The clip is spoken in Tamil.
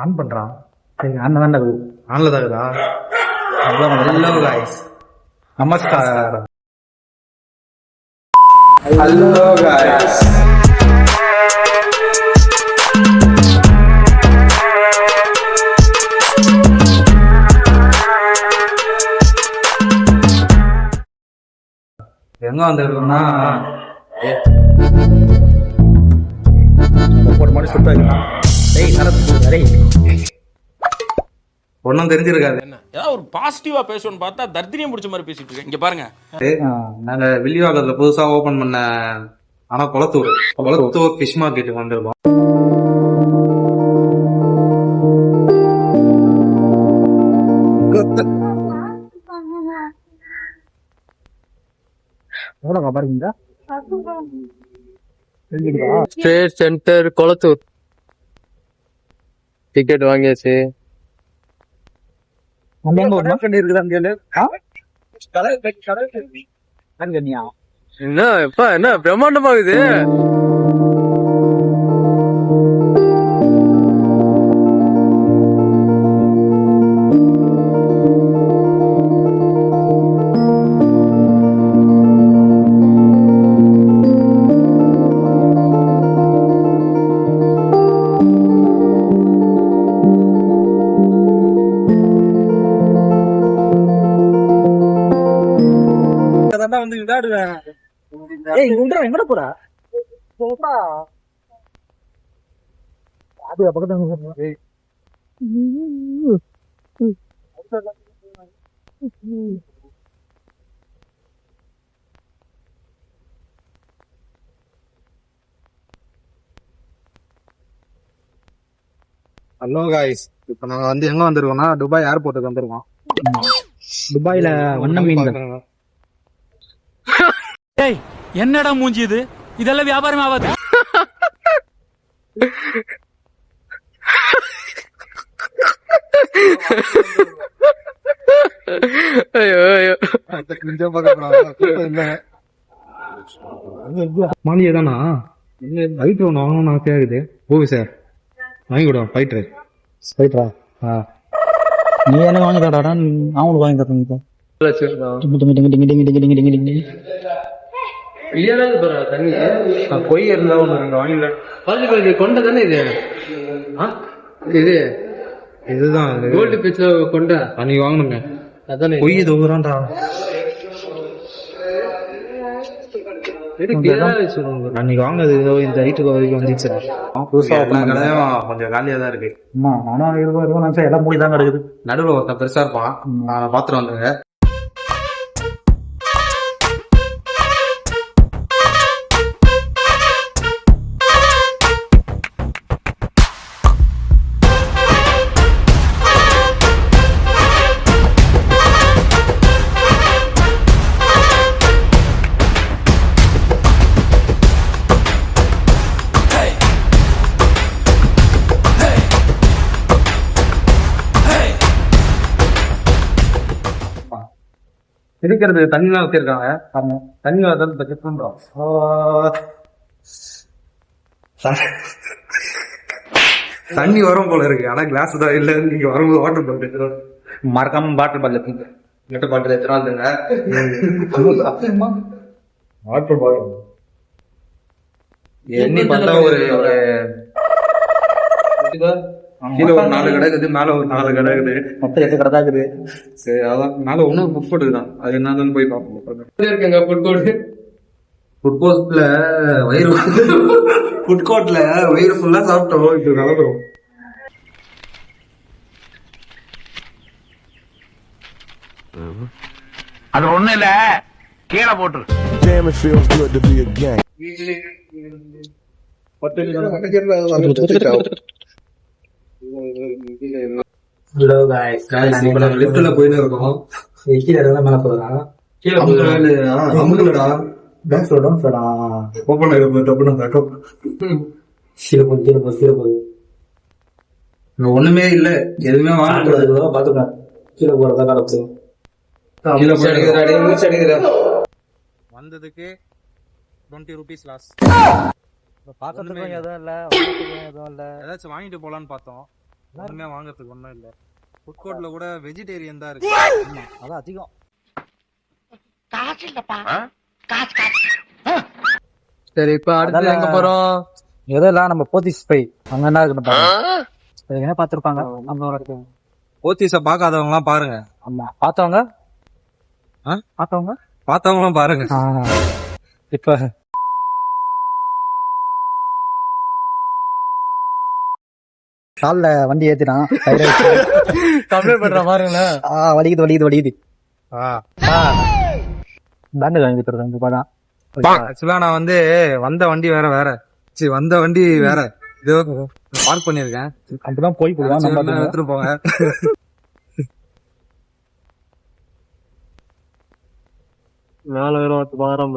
ஆன் பண்றான். சரி ஆன் தான் ஆன்ல தாக்குதா? ஹலோ गाइस, நமஸ்காரம். ஹலோ गाइस, எங்க வந்திருக்கோம்னா ஒரு மாதிரி சுத்தாங்க. ஒன்னும் தெரிஞ்சிருக்காது. ஏதாவது ஒரு பாசிட்டிவா பேசணும்னு பார்த்தா தர்தினியம் முடிச்ச மாதிரி பேசிட்டு இருக்கேன். இங்க பாருங்க, நாங்க வில்லிவாக்கத்துல புதுசா ஓபன் பண்ண ஆனா குளத்தூர் ஃபிஷ் மார்க்கெட்டுக்கு வந்திருக்கோம். பாருங்க ஸ்டேட் சென்டர் கொளத்தூர் டிக்கெட் வாங்கியாச்சு. என்ன பிரம்மாண்டமாகுது. வந்து விளையாடுவேன். எங்கட போறா அது பக்கத்துல ஹலோ गाइस, இப்ப நாங்க வந்து எங்க வந்திருக்கோம்னா துபாய் ஏர்போர்ட்டுக்கு வந்திருக்கோம். துபாயில வண்ண மீன். ஏய் என்னடா மூஞ்சி இது? இதெல்லாம் வியாபாரம் ஆகாது. ஐயோ ஐயோ, மாலியே தானா? ஃபைட்டர் ஒன்று வாங்கணும்னு ஆசையா இருக்குது. ஓகே சார், வாங்கி விடுவோம். ஃபைட்டரா? நீ என்ன வாங்கி தராடா? அவங்களுக்கு வாங்கி தரேன். பொய் இருந்தா ஒண்ணு ரெண்டு வாங்கல. கொண்ட தானே இது? இது இதுதான் கோல்டு பீச்ல கொண்ட அன்னைக்கு வாங்கணுங்க. அதானே பொய் தோகுறான்டா. அன்னைக்கு வாங்கினது இந்த ஹைட்டுக்கு வரைக்கும் வந்துச்சு. புதுசா கடையும் கொஞ்சம் காலியா தான் இருக்கு. நானும் இருபது நிமிஷம் எல்லாம் மூடி தான் கிடக்குது. நடுவில் ஒருத்தன் பெருசா இருப்பான், நான் பாத்துட்டு வந்துங்க. இருக்கிறது தண்ணிலாம் வச்சிருக்காங்க. தண்ணி வரதான் பட்ஜெட் பண்றோம். தண்ணி வரும் போல இருக்கு, ஆனா கிளாஸ் தான் இல்ல. நீங்க வரும்போது வாட்டர் பாட்டில் மறக்காம பாட்டில் பாட்டில் வாட்டர் பாட்டில் எத்தனை வந்துங்க. வாட்டர் பாட்டில் எண்ணி பார்த்தா ஒரு கீழே ஒரு 4 கடை இருக்குது, மேல ஒரு 4 கடை இருக்குது, மொத்தம் 8 கடை தான் இருக்குது. சரி, அதான் மேல ஒன்னும் ஃபுட் கோர்ட் தான். அது என்னதுன்னு போய் பார்ப்போம். இருக்குங்க ஃபுட் கோர்ட். ஃபுட் கோர்ட்ல வயிறு ஃபுல்லா சாப்பிட்டோம். இப்ப கலந்துரும். அது ஒண்ணு இல்ல, கீழே போட்டு. Damn, it feels good to be a gang. Hello guys, இப்ப நாங்க லிஃப்ட்ல போயிட்டு இருக்கோம். கீழே இருந்தா மேல போறோம். கீழே அமுக்குடா. டான்ஸ் ஓடா. ஓபன் ஆயிடும் டப்புனு தட்டும். கீழே போகுது. ஒண்ணுமே இல்ல, எதுவுமே வாங்கக்கூடாது. பாத்துக்கலாம். கீழே போறதா காலத்து. வந்ததுக்கு 20 rupees லாஸ். பாக்கிறதுக்கு எதுவும் இல்ல, எதுவும் இல்ல. ஏதாச்சும் வாங்கிட்டு போலான்னு பார்த்தோம். ஒண்ணுமே வாங்குறதுக்கு ஒண்ணும் இல்ல. ஃபுட் கோர்ட்ல கூட வெஜிடேரியன் தான் இருக்கு. ஆமா அதான் அதிகம். சரி இப்ப அடுத்து எங்க போறோம்? ஏதோ இல்ல நம்ம போத்தீஸ் போய் அங்க என்ன இருக்குன்னு பாருங்க. என்ன பாத்துருப்பாங்க நம்ம. போத்தீஸ பாக்காதவங்க எல்லாம் பாருங்க. ஆமா பார்த்தவங்க ஆ? பார்த்தவங்க பார்த்தவங்களும் பாருங்க. இப்ப கால்ல வண்டி ஏத்தினான் கம்ப்ளைண்ட் பண்ற பாருங்களேன். வலிக்குது வலிக்குது வலிக்குது. ஆ. பேண்டு வாங்கி தருவாங்க பாதான். ஆக்சுவலா நான் வந்து வந்த வண்டி வேற சரி வந்த வண்டி வேற இதோ பார்க் பண்ணிருக்கேன். அப்படிதான் போய் போடுவான் சரி, நம்ம எடுத்துட்டு போங்க. மேல வேற வாரம்